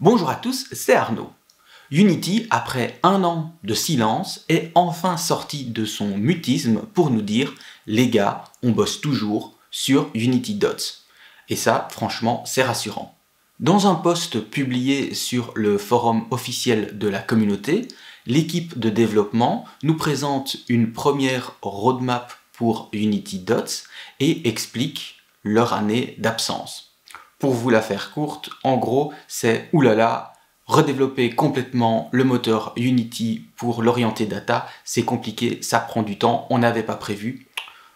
Bonjour à tous, c'est Arnaud. Unity, après un an de silence, est enfin sorti de son mutisme pour nous dire « Les gars, on bosse toujours sur Unity Dots ». Et ça, franchement, c'est rassurant. Dans un post publié sur le forum officiel de la communauté, l'équipe de développement nous présente une première roadmap pour Unity Dots et explique leur année d'absence. Pour vous la faire courte, en gros, c'est oulala, redévelopper complètement le moteur Unity pour l'orienter data, c'est compliqué, ça prend du temps, on n'avait pas prévu.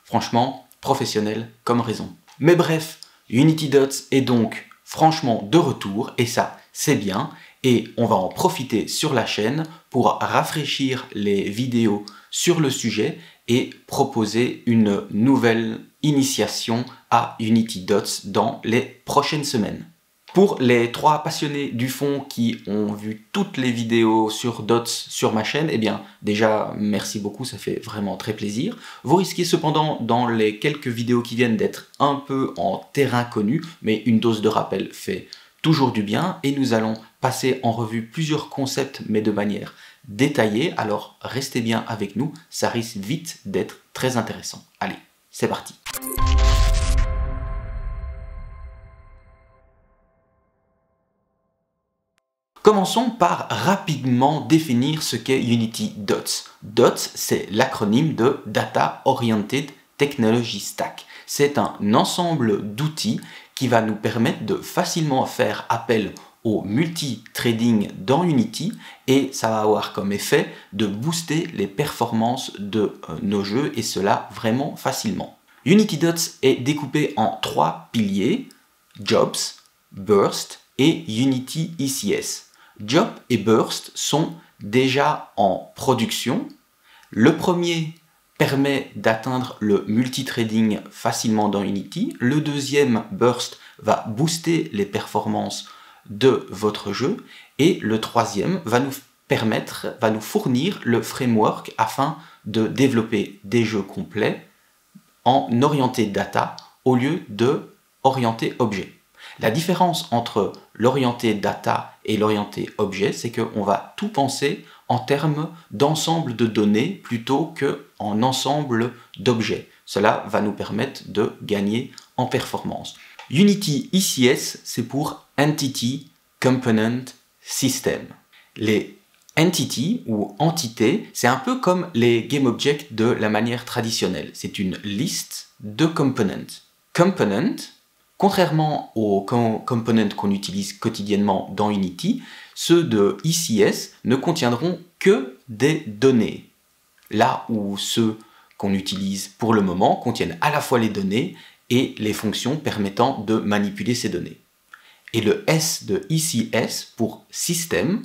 Franchement, professionnel comme raison. Mais bref, Unity Dots est donc franchement de retour, et ça, c'est bien, et on va en profiter sur la chaîne pour rafraîchir les vidéos sur le sujet et proposer une nouvelle initiation à Unity Dots dans les prochaines semaines. Pour les 3 passionnés du fond qui ont vu toutes les vidéos sur Dots sur ma chaîne, eh bien déjà merci beaucoup, ça fait vraiment très plaisir. Vous risquez cependant dans les quelques vidéos qui viennent d'être un peu en terrain connu, mais une dose de rappel fait toujours du bien et nous allons passer en revue plusieurs concepts mais de manière détaillée, alors restez bien avec nous, ça risque vite d'être très intéressant. Allez, c'est parti. Commençons par rapidement définir ce qu'est Unity Dots. Dots, c'est l'acronyme de Data Oriented Technology Stack. C'est un ensemble d'outils qui va nous permettre de facilement faire appel au multi-threading dans Unity et ça va avoir comme effet de booster les performances de nos jeux et cela vraiment facilement. Unity Dots est découpé en 3 piliers, Jobs, Burst et Unity ECS. Job et Burst sont déjà en production. Le premier permet d'atteindre le multithreading facilement dans Unity. Le deuxième, Burst, va booster les performances de votre jeu. Et le troisième va nous fournir le framework afin de développer des jeux complets en orienté data au lieu de orienté objet. La différence entre l'orienté data et l'orienté objet, c'est qu'on va tout penser en termes d'ensemble de données plutôt qu'en ensemble d'objets. Cela va nous permettre de gagner en performance. Unity ECS, c'est pour Entity Component System. Les Entity ou entités, c'est un peu comme les GameObjects de la manière traditionnelle. C'est une liste de components. Component, contrairement aux components qu'on utilise quotidiennement dans Unity, ceux de ECS ne contiendront que des données. Là où ceux qu'on utilise pour le moment contiennent à la fois les données et les fonctions permettant de manipuler ces données. Et le S de ECS pour System,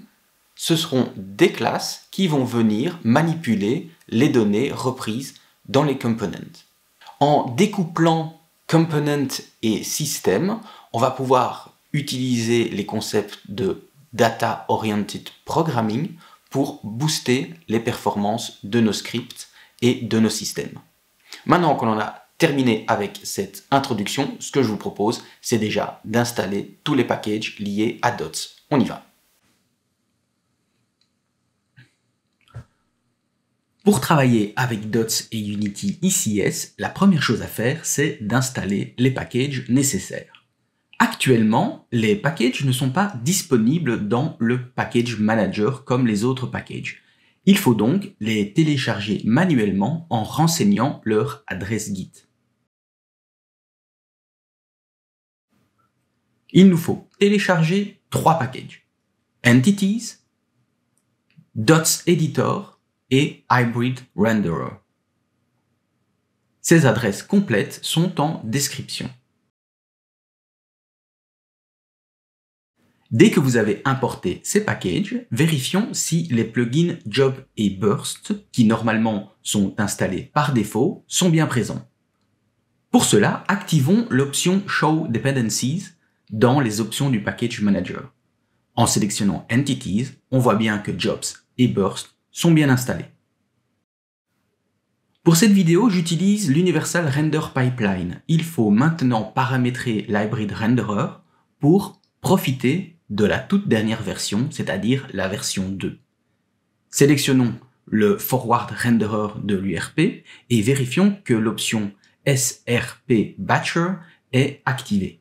ce seront des classes qui vont venir manipuler les données reprises dans les components. En découplant component et system, on va pouvoir utiliser les concepts de Data Oriented Programming pour booster les performances de nos scripts et de nos systèmes. Maintenant qu'on en a terminé avec cette introduction, ce que je vous propose, c'est déjà d'installer tous les packages liés à Dots. On y va. Pour travailler avec Dots et Unity ECS, la première chose à faire, c'est d'installer les packages nécessaires. Actuellement, les packages ne sont pas disponibles dans le Package Manager comme les autres packages. Il faut donc les télécharger manuellement en renseignant leur adresse Git. Il nous faut télécharger 3 packages: Entities, Dots Editor et Hybrid Renderer. Ces adresses complètes sont en description. Dès que vous avez importé ces packages, vérifions si les plugins Job et Burst, qui normalement sont installés par défaut, sont bien présents. Pour cela, activons l'option Show Dependencies dans les options du Package Manager. En sélectionnant Entities, on voit bien que Jobs et Burst sont bien installés. Pour cette vidéo, j'utilise l'Universal Render Pipeline. Il faut maintenant paramétrer l'Hybrid Renderer pour profiter de la toute dernière version, c'est-à-dire la version 2. Sélectionnons le Forward Renderer de l'URP et vérifions que l'option SRP Batcher est activée.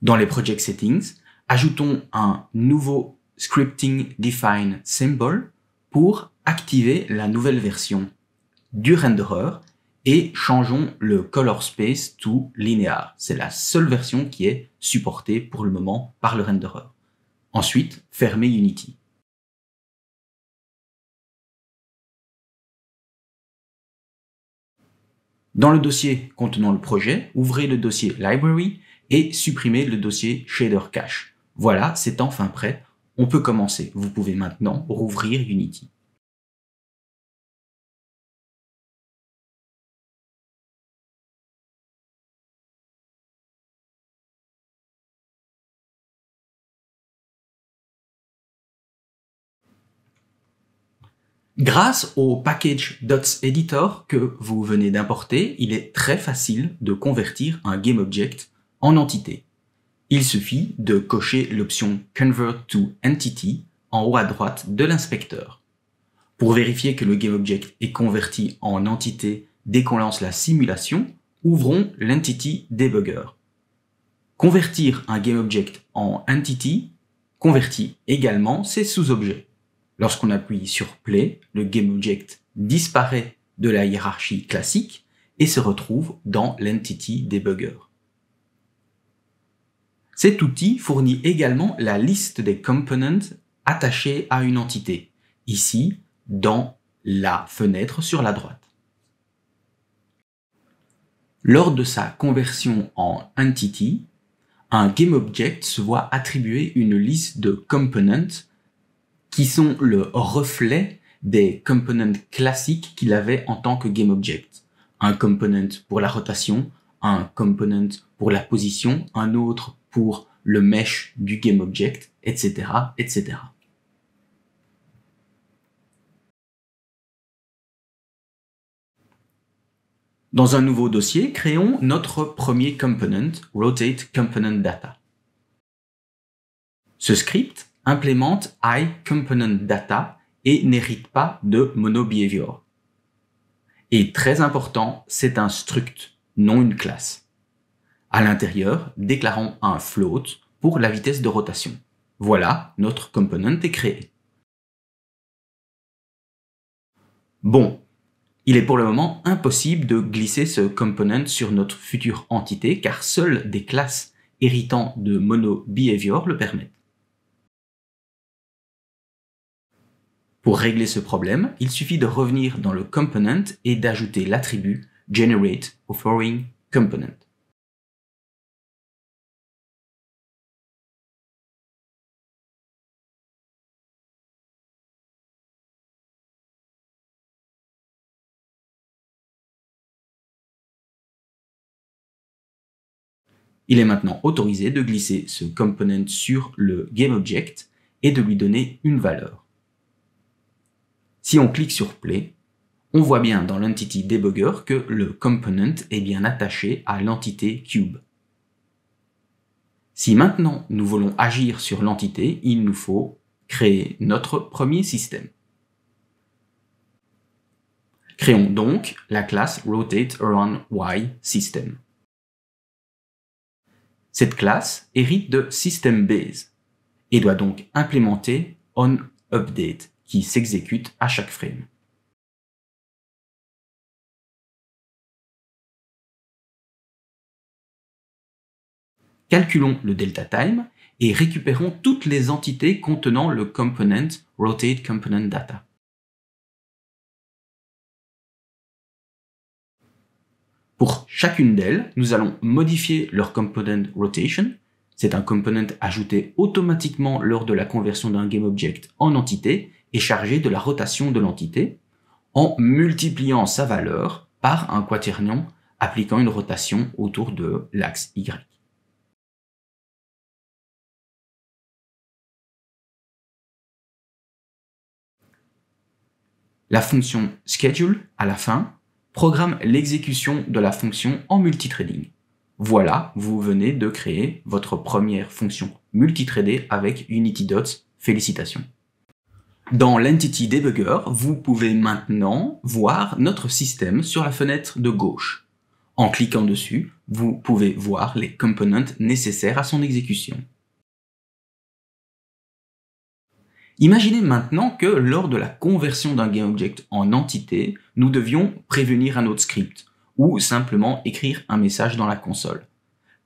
Dans les Project Settings, ajoutons un nouveau Scripting Define Symbol pour activer la nouvelle version du renderer et changeons le Color Space to Linear. C'est la seule version qui est supportée pour le moment par le renderer. Ensuite, fermez Unity. Dans le dossier contenant le projet, ouvrez le dossier Library et supprimez le dossier Shader Cache. Voilà, c'est enfin prêt. On peut commencer. Vous pouvez maintenant rouvrir Unity. Grâce au package Dots Editor que vous venez d'importer, il est très facile de convertir un GameObject en entité. Il suffit de cocher l'option Convert to Entity en haut à droite de l'inspecteur. Pour vérifier que le GameObject est converti en entité dès qu'on lance la simulation, ouvrons l'Entity Debugger. Convertir un GameObject en Entity convertit également ses sous-objets. Lorsqu'on appuie sur Play, le GameObject disparaît de la hiérarchie classique et se retrouve dans l'Entity Debugger. Cet outil fournit également la liste des components attachés à une entité, ici dans la fenêtre sur la droite. Lors de sa conversion en Entity, un GameObject se voit attribuer une liste de components qui sont le reflet des components classiques qu'il avait en tant que GameObject. Un component pour la rotation, un component pour la position, un autre pour le mesh du GameObject, etc., etc. Dans un nouveau dossier, créons notre premier component, Rotate Component Data. Ce script implémente iComponentData et n'hérite pas de MonoBehavior. Et très important, c'est un struct, non une classe. À l'intérieur, déclarons un float pour la vitesse de rotation. Voilà, notre component est créé. Bon, il est pour le moment impossible de glisser ce component sur notre future entité car seules des classes héritant de MonoBehavior le permettent. Pour régler ce problème, il suffit de revenir dans le component et d'ajouter l'attribut Generate Offering Component. Il est maintenant autorisé de glisser ce component sur le GameObject et de lui donner une valeur. Si on clique sur Play, on voit bien dans l'Entity Debugger que le component est bien attaché à l'entité Cube. Si maintenant nous voulons agir sur l'entité, il nous faut créer notre premier système. Créons donc la classe RotateAroundY_System. Cette classe hérite de SystemBase et doit donc implémenter onUpdate qui s'exécute à chaque frame. Calculons le delta time et récupérons toutes les entités contenant le component RotateComponentData. Pour chacune d'elles, nous allons modifier leur component rotation. C'est un component ajouté automatiquement lors de la conversion d'un GameObject en entité et chargé de la rotation de l'entité en multipliant sa valeur par un quaternion appliquant une rotation autour de l'axe Y. La fonction schedule, à la fin, programme l'exécution de la fonction en multithreading. Voilà, vous venez de créer votre première fonction multithreadée avec UnityDots. Félicitations. Dans l'Entity Debugger, vous pouvez maintenant voir notre système sur la fenêtre de gauche. En cliquant dessus, vous pouvez voir les components nécessaires à son exécution. Imaginez maintenant que lors de la conversion d'un GameObject en entité, nous devions prévenir un autre script ou simplement écrire un message dans la console.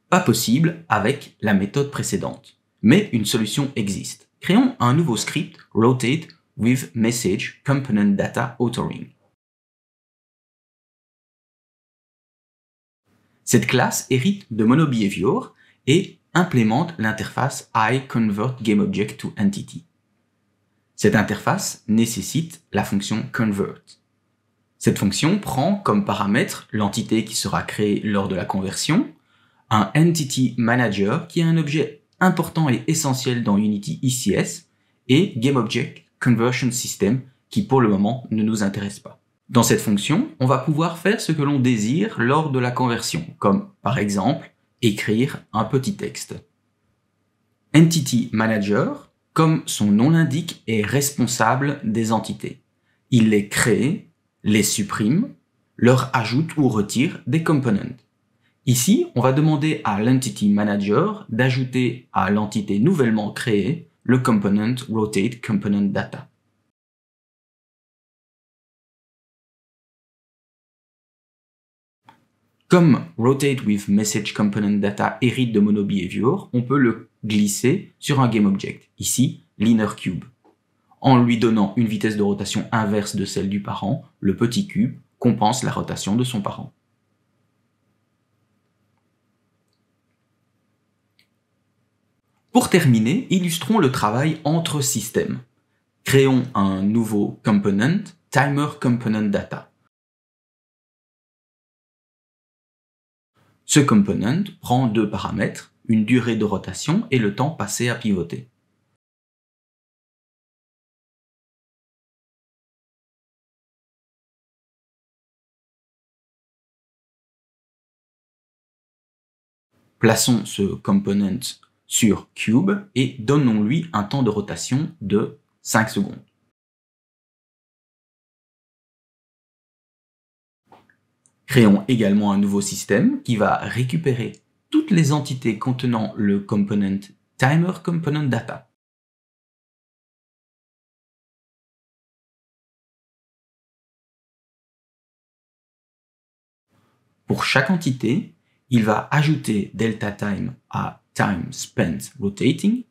Pas possible avec la méthode précédente, mais une solution existe. Créons un nouveau script Rotate with Message Component Data Authoring. Cette classe hérite de MonoBehavior et implémente l'interface IConvertGameObject to Entity. Cette interface nécessite la fonction convert. Cette fonction prend comme paramètre l'entité qui sera créée lors de la conversion, un Entity Manager qui est un objet important et essentiel dans Unity ICS et GameObject Conversion System qui pour le moment ne nous intéresse pas. Dans cette fonction, on va pouvoir faire ce que l'on désire lors de la conversion, comme par exemple écrire un petit texte. Entity Manager, comme son nom l'indique, est responsable des entités. Il les crée, les supprime, leur ajoute ou retire des components. Ici, on va demander à l'Entity Manager d'ajouter à l'entité nouvellement créée le component Rotate Component Data. Comme Rotate with Message Component Data hérite de MonoBehavior, on peut le glisser sur un GameObject, ici l'InnerCube. En lui donnant une vitesse de rotation inverse de celle du parent, le petit cube compense la rotation de son parent. Pour terminer, illustrons le travail entre systèmes. Créons un nouveau component, Timer Component Data. Ce component prend deux paramètres, une durée de rotation et le temps passé à pivoter. Plaçons ce component sur Cube et donnons-lui un temps de rotation de 5 secondes. Créons également un nouveau système qui va récupérer toutes les entités contenant le component Timer Component Data. Pour chaque entité, il va ajouter delta time à time spent rotating,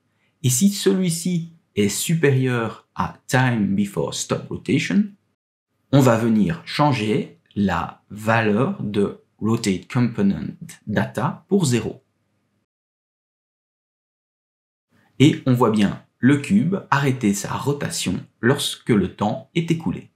et si celui-ci est supérieur à time before stop rotation, on va venir changer la valeur de rotate component data pour 0. Et on voit bien le cube arrêter sa rotation lorsque le temps est écoulé.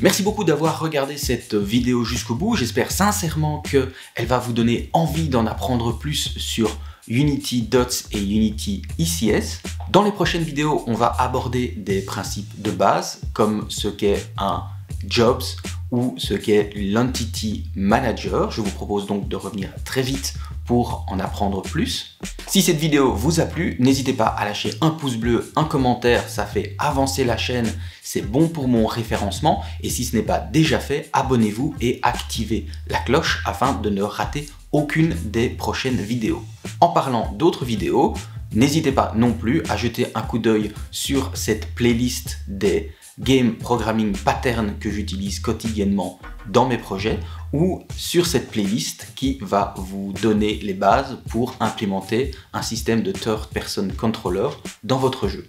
Merci beaucoup d'avoir regardé cette vidéo jusqu'au bout. J'espère sincèrement qu'elle va vous donner envie d'en apprendre plus sur UnityDots et Unity ICS. Dans les prochaines vidéos, on va aborder des principes de base comme ce qu'est un Jobs ou ce qu'est l'Entity Manager. Je vous propose donc de revenir très vite pour en apprendre plus. Si cette vidéo vous a plu, n'hésitez pas à lâcher un pouce bleu, un commentaire, ça fait avancer la chaîne, c'est bon pour mon référencement. Et si ce n'est pas déjà fait, abonnez-vous et activez la cloche afin de ne rater aucune des prochaines vidéos. En parlant d'autres vidéos, n'hésitez pas non plus à jeter un coup d'œil sur cette playlist des Game Programming Patterns que j'utilise quotidiennement dans mes projets ou sur cette playlist qui va vous donner les bases pour implémenter un système de Third Person Controller dans votre jeu.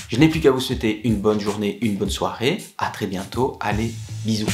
Je n'ai plus qu'à vous souhaiter une bonne journée, une bonne soirée. À très bientôt. Allez, bisous.